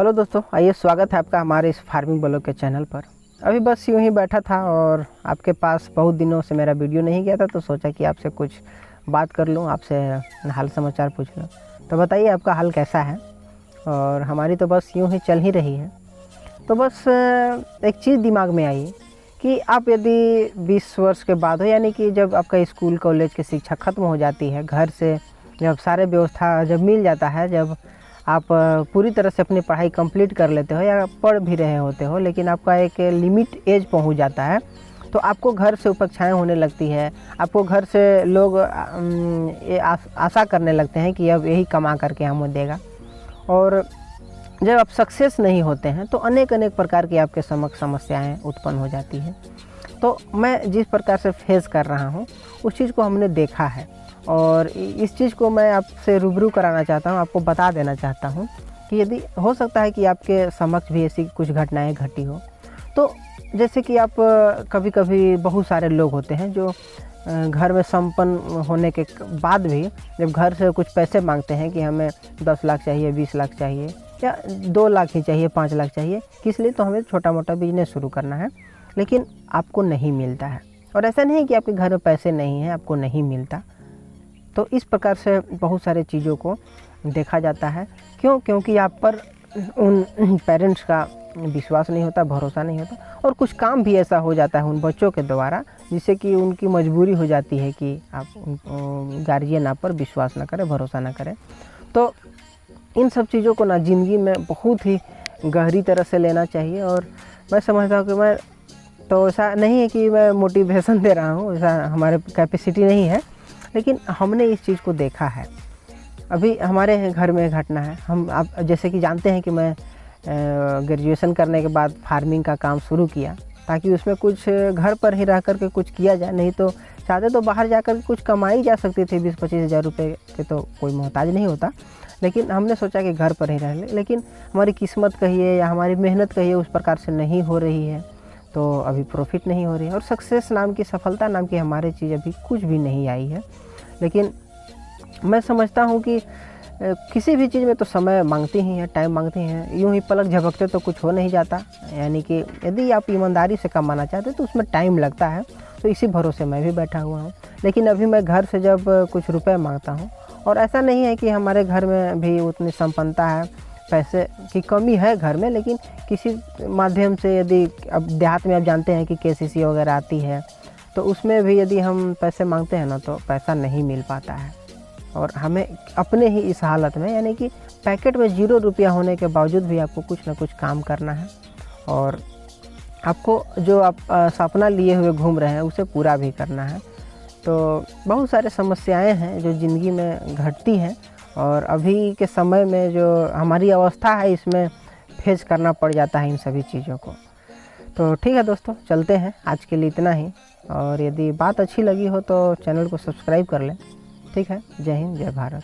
Hello दोस्तों, आइए स्वागत है आपका हमारे इस फार्मिंग ब्लॉग के चैनल पर। अभी बस यूं ही बैठा था और आपके पास बहुत दिनों से मेरा वीडियो नहीं गया था, तो सोचा कि आपसे कुछ बात कर लूं, आपसे हाल समाचार पूछ लूं। तो बताइए आपका हाल कैसा है। और हमारी तो बस यूं ही चल ही रही है। तो बस एक चीज़ दिमाग में आई कि आप यदि 20 वर्ष के बाद हो, यानी कि जब आपका स्कूल कॉलेज की शिक्षा ख़त्म हो जाती है, घर से जब सारे व्यवस्था जब मिल जाता है, जब आप पूरी तरह से अपनी पढ़ाई कंप्लीट कर लेते हो या पढ़ भी रहे होते हो, लेकिन आपका एक लिमिट एज पहुंच जाता है, तो आपको घर से उपेक्षाएं होने लगती है। आपको घर से लोग आशा करने लगते हैं कि अब यही कमा करके हमें देगा। और जब आप सक्सेस नहीं होते हैं तो अनेक अनेक प्रकार की आपके समक्ष समस्याएं उत्पन्न हो जाती हैं। तो मैं जिस प्रकार से फेस कर रहा हूं, उस चीज़ को हमने देखा है और इस चीज़ को मैं आपसे रूबरू कराना चाहता हूं, आपको बता देना चाहता हूं कि यदि हो सकता है कि आपके समक्ष भी ऐसी कुछ घटनाएं घटी हो। तो जैसे कि आप कभी कभी बहुत सारे लोग होते हैं जो घर में संपन्न होने के बाद भी जब घर से कुछ पैसे मांगते हैं कि हमें 10 लाख चाहिए, 20 लाख चाहिए या 2 लाख ही चाहिए, 5 लाख चाहिए, किस लिए, तो हमें छोटा मोटा बिजनेस शुरू करना है, लेकिन आपको नहीं मिलता है। और ऐसा नहीं है कि आपके घर में पैसे नहीं हैं, आपको नहीं मिलता। तो इस प्रकार से बहुत सारे चीज़ों को देखा जाता है। क्योंकि आप पर उन पेरेंट्स का विश्वास नहीं होता, भरोसा नहीं होता, और कुछ काम भी ऐसा हो जाता है उन बच्चों के द्वारा जिससे कि उनकी मजबूरी हो जाती है कि आप गार्जियन आप पर विश्वास ना करें, भरोसा ना करें। तो इन सब चीज़ों को ना ज़िंदगी में बहुत ही गहरी तरह से लेना चाहिए। और मैं समझता हूँ कि मैं तो ऐसा नहीं है कि मैं मोटिवेशन दे रहा हूँ, ऐसा हमारे कैपेसिटी नहीं है, लेकिन हमने इस चीज़ को देखा है। अभी हमारे घर में घटना है, हम आप जैसे कि जानते हैं कि मैं ग्रेजुएशन करने के बाद फार्मिंग का काम शुरू किया ताकि उसमें कुछ घर पर ही रह कर के कुछ किया जाए। नहीं तो चाहते तो बाहर जाकर के कुछ कमाई जा सकती थी, 20-25 हज़ार रुपये के तो कोई मोहताज नहीं होता, लेकिन हमने सोचा कि घर पर ही रह लें। लेकिन हमारी किस्मत कहिए या हमारी मेहनत कहिए उस प्रकार से नहीं हो रही है, तो अभी प्रॉफिट नहीं हो रही है और सक्सेस नाम की, सफलता नाम की हमारी चीज़ अभी कुछ भी नहीं आई है। लेकिन मैं समझता हूँ कि किसी भी चीज़ में तो समय मांगती ही है, टाइम मांगती हैं। यूँ ही पलक झपकते तो कुछ हो नहीं जाता, यानी कि यदि आप ईमानदारी से कमाना चाहते हैं तो उसमें टाइम लगता है। तो इसी भरोसे मैं भी बैठा हुआ हूँ। लेकिन अभी मैं घर से जब कुछ रुपए मांगता हूँ, और ऐसा नहीं है कि हमारे घर में भी उतनी संपन्नता है, पैसे की कमी है घर में, लेकिन किसी माध्यम से यदि अब देहात में आप जानते हैं कि KCC वगैरह आती है, तो उसमें भी यदि हम पैसे मांगते हैं ना तो पैसा नहीं मिल पाता है। और हमें अपने ही इस हालत में, यानी कि पैकेट में 0 रुपया होने के बावजूद भी आपको कुछ ना कुछ काम करना है और आपको जो आप सपना लिए हुए घूम रहे हैं उसे पूरा भी करना है। तो बहुत सारे समस्याएं हैं जो ज़िंदगी में घटती हैं और अभी के समय में जो हमारी अवस्था है इसमें फेस करना पड़ जाता है इन सभी चीज़ों को। तो ठीक है दोस्तों, चलते हैं, आज के लिए इतना ही। और यदि बात अच्छी लगी हो तो चैनल को सब्सक्राइब कर लें। ठीक है, जय हिंद, जय भारत।